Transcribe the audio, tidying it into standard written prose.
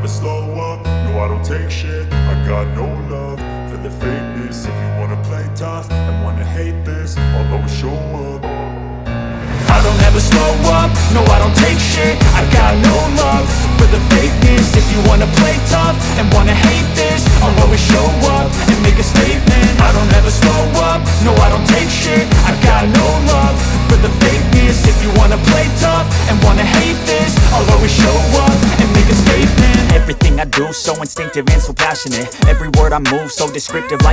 slow up, no I don't take shit. I got no love for the fakeness. If you wanna play tough and wanna hate this, I'll always show up. I don't ever slow up, no I don't take shit. I got no love for the fakeness. If you wanna play tough and wanna hate this, I'll always show up and make a statement. I don't ever slow up, no I don't take shit. I got no love for the fakeness. If you wanna play tough and wanna hate this, I'll always show up and make a statement. Everything I do, so instinctive and so passionate. Every word I move, so descriptive like